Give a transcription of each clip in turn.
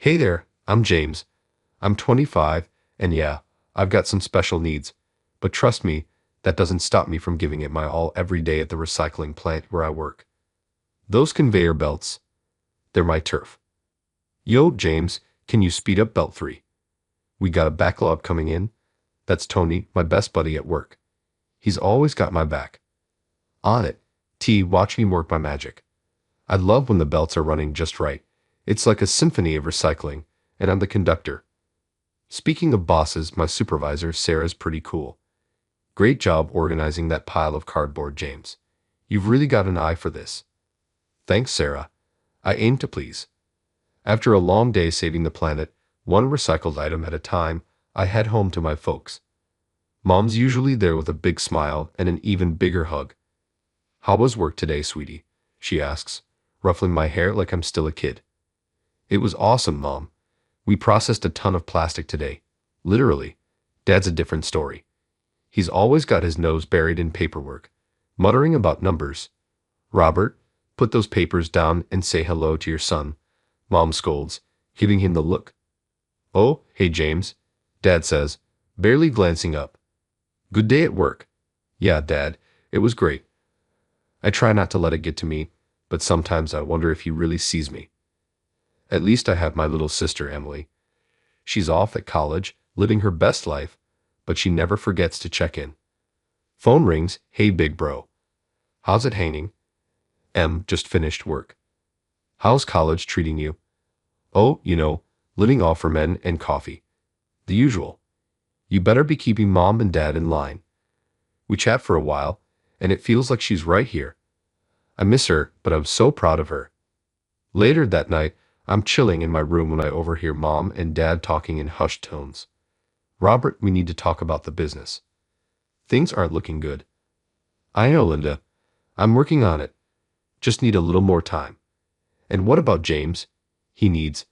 Hey there, I'm James. I'm 25, and yeah, I've got some special needs. But trust me, that doesn't stop me from giving it my all every day at the recycling plant where I work. Those conveyor belts, they're my turf. Yo, James, can you speed up belt 3? We got a backlog coming in. That's Tony, my best buddy at work. He's always got my back. On it. T, watch me work my magic. I love when the belts are running just right. It's like a symphony of recycling, and I'm the conductor. Speaking of bosses, my supervisor, Sarah's pretty cool. Great job organizing that pile of cardboard, James. You've really got an eye for this. Thanks, Sarah. I aim to please. After a long day saving the planet, one recycled item at a time, I head home to my folks. Mom's usually there with a big smile and an even bigger hug. How was work today, sweetie? She asks, ruffling my hair like I'm still a kid. It was awesome, Mom. We processed a ton of plastic today. Literally. Dad's a different story. He's always got his nose buried in paperwork, muttering about numbers. Robert, put those papers down and say hello to your son, Mom scolds, giving him the look. Oh, hey James, Dad says, barely glancing up. Good day at work. Yeah, Dad, it was great. I try not to let it get to me, but sometimes I wonder if he really sees me. At least I have my little sister, Emily. She's off at college, living her best life, but she never forgets to check in. Phone rings, hey big bro. How's it hanging? Just finished work. How's college treating you? Oh, living off ramen and coffee. The usual. You better be keeping Mom and Dad in line. We chat for a while, and it feels like she's right here. I miss her, but I'm so proud of her. Later that night, I'm chilling in my room when I overhear Mom and Dad talking in hushed tones. Robert, we need to talk about the business. Things aren't looking good. I know, Linda. I'm working on it. Just need a little more time. And what about James? He needs.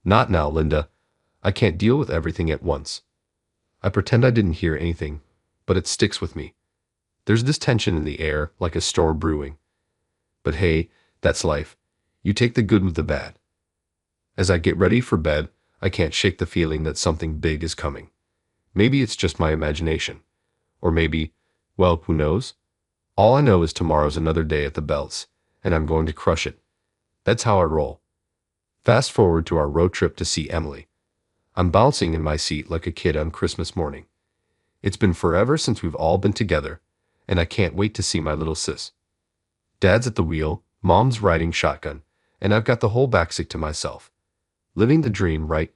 Not now, Linda. I can't deal with everything at once. I pretend I didn't hear anything, but it sticks with me. There's this tension in the air, like a storm brewing. But hey, that's life. You take the good with the bad. As I get ready for bed, I can't shake the feeling that something big is coming. Maybe it's just my imagination. Or maybe, well, who knows? All I know is tomorrow's another day at the belts, and I'm going to crush it. That's how I roll. Fast forward to our road trip to see Emily. I'm bouncing in my seat like a kid on Christmas morning. It's been forever since we've all been together, and I can't wait to see my little sis. Dad's at the wheel, Mom's riding shotgun, and I've got the whole backseat to myself. Living the dream, right?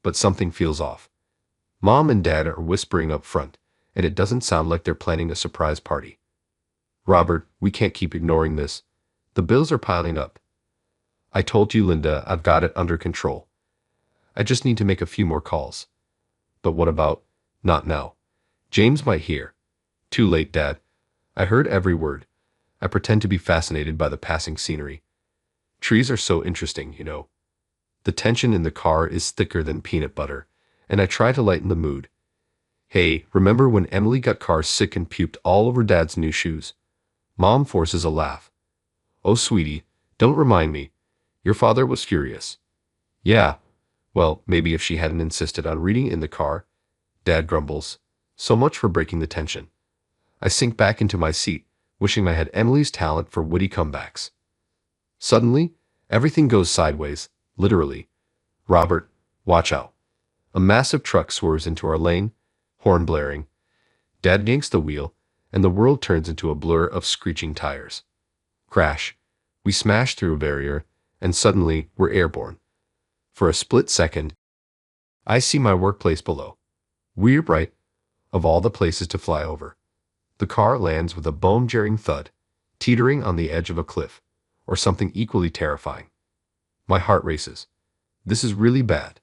But something feels off. Mom and Dad are whispering up front, and it doesn't sound like they're planning a surprise party. Robert, we can't keep ignoring this. The bills are piling up. I told you, Linda, I've got it under control. I just need to make a few more calls. But what about, not now? James might hear. Too late, Dad. I heard every word. I pretend to be fascinated by the passing scenery. Trees are so interesting, The tension in the car is thicker than peanut butter, and I try to lighten the mood. Hey, remember when Emily got car sick and puked all over Dad's new shoes? Mom forces a laugh. Oh, sweetie, don't remind me. Your father was furious. Yeah, well, maybe if she hadn't insisted on reading in the car. Dad grumbles. So much for breaking the tension. I sink back into my seat, wishing I had Emily's talent for witty comebacks. Suddenly, everything goes sideways, literally. Robert, watch out. A massive truck swerves into our lane, horn blaring. Dad yanks the wheel, and the world turns into a blur of screeching tires. Crash. We smash through a barrier, and suddenly we're airborne. For a split second, I see my workplace below. We're right, of all the places to fly over. The car lands with a bone-jarring thud, teetering on the edge of a cliff, or something equally terrifying. My heart races. This is really bad.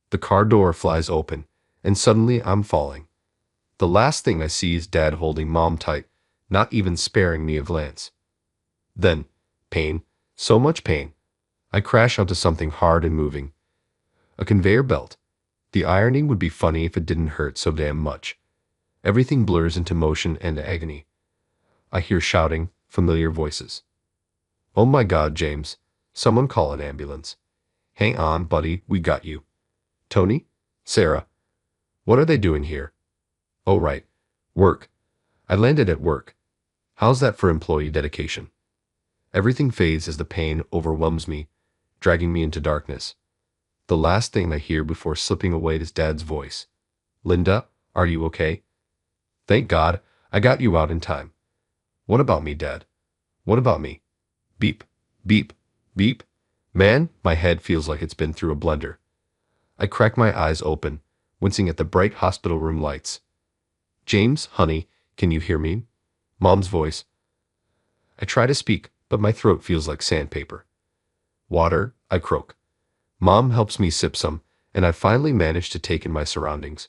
The car door flies open, and suddenly I'm falling. The last thing I see is Dad holding Mom tight, not even sparing me a glance. Then, pain, so much pain. I crash onto something hard and moving. A conveyor belt. The irony would be funny if it didn't hurt so damn much. Everything blurs into motion and agony. I hear shouting, familiar voices. Oh my God, James. Someone call an ambulance. Hang on, buddy, we got you. Tony? Sarah? What are they doing here? Oh, right. Work. I landed at work. How's that for employee dedication? Everything fades as the pain overwhelms me, dragging me into darkness. The last thing I hear before slipping away is Dad's voice. Linda, are you okay? Thank God, I got you out in time. What about me, Dad? What about me? Beep, beep, beep. Man, my head feels like it's been through a blender. I crack my eyes open, wincing at the bright hospital room lights. James, honey, can you hear me? Mom's voice. I try to speak, but my throat feels like sandpaper. Water, I croak. Mom helps me sip some, and I finally manage to take in my surroundings.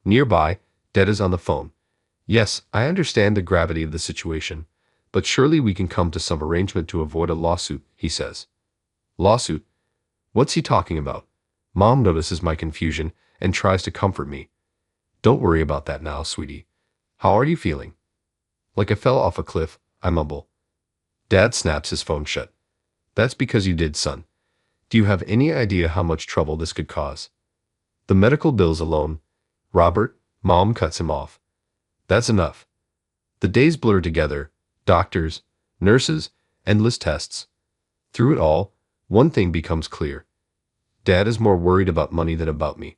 Nearby, Dad is on the phone. Yes, I understand the gravity of the situation, but surely we can come to some arrangement to avoid a lawsuit, he says. Lawsuit? What's he talking about? Mom notices my confusion and tries to comfort me. Don't worry about that now, sweetie. How are you feeling? Like I fell off a cliff, I mumble. Dad snaps his phone shut. That's because you did, son. Do you have any idea how much trouble this could cause? The medical bills alone. Robert, Mom cuts him off. That's enough. The days blur together. Doctors, nurses, endless tests. Through it all, one thing becomes clear. Dad is more worried about money than about me.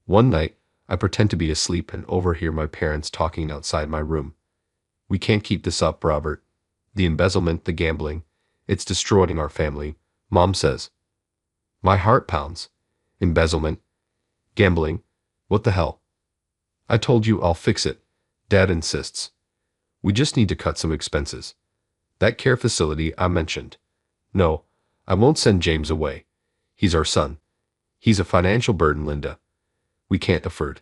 One night, I pretend to be asleep and overhear my parents talking outside my room. We can't keep this up, Robert. The embezzlement, the gambling, it's destroying our family, Mom says. My heart pounds. Embezzlement. Gambling. What the hell? I told you I'll fix it, Dad insists. We just need to cut some expenses. That care facility I mentioned. No, I won't send James away. He's our son. He's a financial burden, Linda. We can't afford.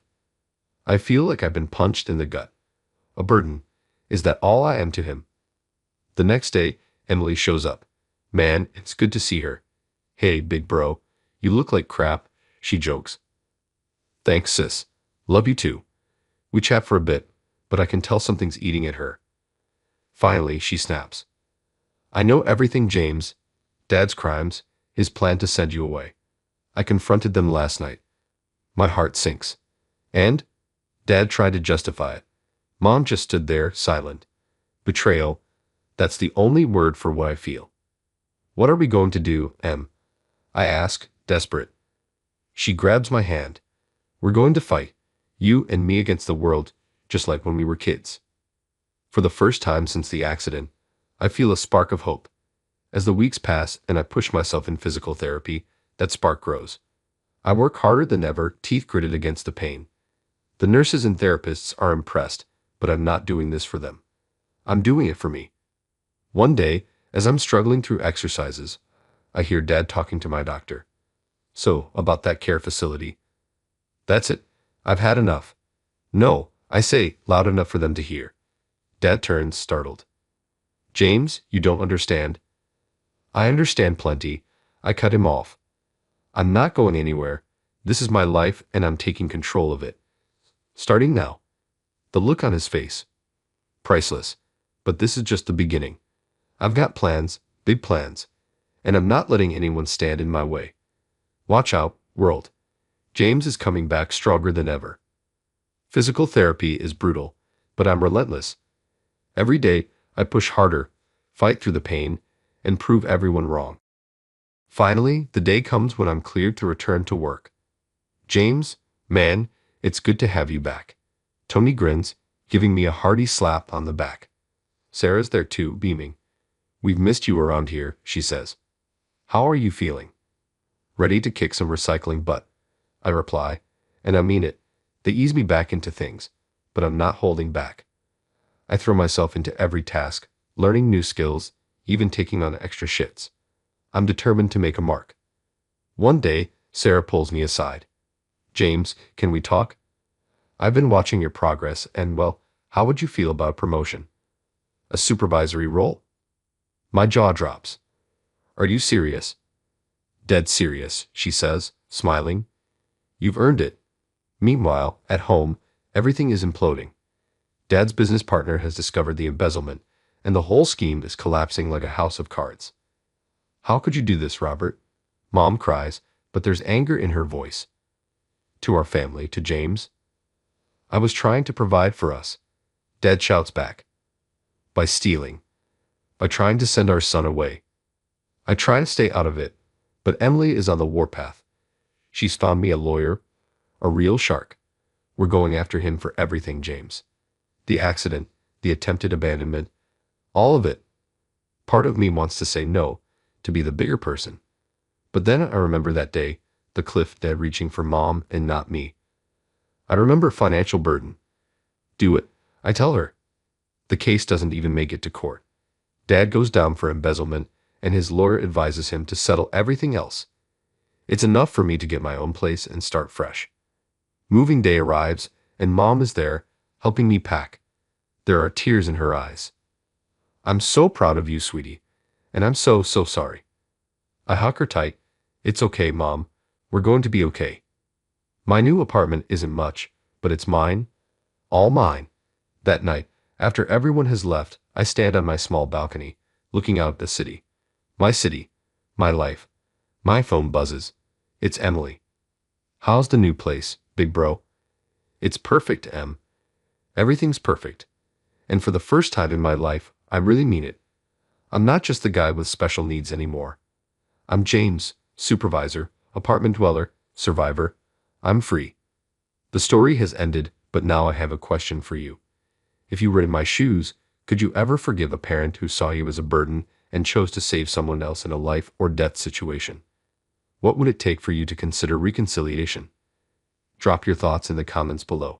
I feel like I've been punched in the gut. A burden. Is that all I am to him? The next day, Emily shows up. Man, it's good to see her. Hey, big bro. You look like crap, she jokes. Thanks, sis. Love you too. We chat for a bit, but I can tell something's eating at her. Finally, she snaps. I know everything, James. Dad's crimes, his plan to send you away. I confronted them last night. My heart sinks. And? Dad tried to justify it. Mom just stood there, silent. Betrayal. That's the only word for what I feel. What are we going to do, Em? I ask, desperate. She grabs my hand. We're going to fight. You and me against the world, just like when we were kids. For the first time since the accident, I feel a spark of hope. As the weeks pass and I push myself in physical therapy, that spark grows. I work harder than ever, teeth gritted against the pain. The nurses and therapists are impressed, but I'm not doing this for them. I'm doing it for me. One day, as I'm struggling through exercises, I hear Dad talking to my doctor. So, about that care facility. That's it. I've had enough. No, I say, loud enough for them to hear. Dad turns, startled. James, you don't understand. I understand plenty. I cut him off. I'm not going anywhere. This is my life and I'm taking control of it. Starting now. The look on his face. Priceless. But this is just the beginning. I've got plans, big plans. And I'm not letting anyone stand in my way. Watch out, world. James is coming back stronger than ever. Physical therapy is brutal, but I'm relentless. Every day, I push harder, fight through the pain, and prove everyone wrong. Finally, the day comes when I'm cleared to return to work. James, man, it's good to have you back. Tony grins, giving me a hearty slap on the back. Sarah's there too, beaming. We've missed you around here, she says. How are you feeling? Ready to kick some recycling butt, I reply, and I mean it. They ease me back into things, but I'm not holding back. I throw myself into every task, learning new skills, even taking on extra shifts. I'm determined to make a mark. One day, Sarah pulls me aside. James, can we talk? I've been watching your progress and, well, how would you feel about promotion? A supervisory role? My jaw drops. Are you serious? Dead serious, she says, smiling. You've earned it. Meanwhile, at home, everything is imploding. Dad's business partner has discovered the embezzlement, and the whole scheme is collapsing like a house of cards. How could you do this, Robert? Mom cries, but there's anger in her voice. To our family, to James. I was trying to provide for us. Dad shouts back. By stealing. By trying to send our son away. I try to stay out of it, but Emily is on the warpath. She's found me a lawyer, a real shark. We're going after him for everything, James. The accident, the attempted abandonment, all of it. Part of me wants to say no, to be the bigger person. But then I remember that day, the cliff, Dad reaching for Mom and not me. I remember financial burden. Do it, I tell her. The case doesn't even make it to court. Dad goes down for embezzlement, and his lawyer advises him to settle everything else. It's enough for me to get my own place and start fresh. Moving day arrives, and Mom is there, helping me pack. There are tears in her eyes. I'm so proud of you, sweetie, and I'm so sorry. I hug her tight. It's okay, Mom. We're going to be okay. My new apartment isn't much, but it's mine. All mine. That night, after everyone has left, I stand on my small balcony, looking out at the city. My city. My life. My phone buzzes. It's Emily. How's the new place, big bro? It's perfect, Em. Everything's perfect. And for the first time in my life, I really mean it. I'm not just the guy with special needs anymore. I'm James, supervisor, apartment dweller, survivor. I'm free. The story has ended, but now I have a question for you. If you were in my shoes, could you ever forgive a parent who saw you as a burden and chose to save someone else in a life or death situation? What would it take for you to consider reconciliation? Drop your thoughts in the comments below.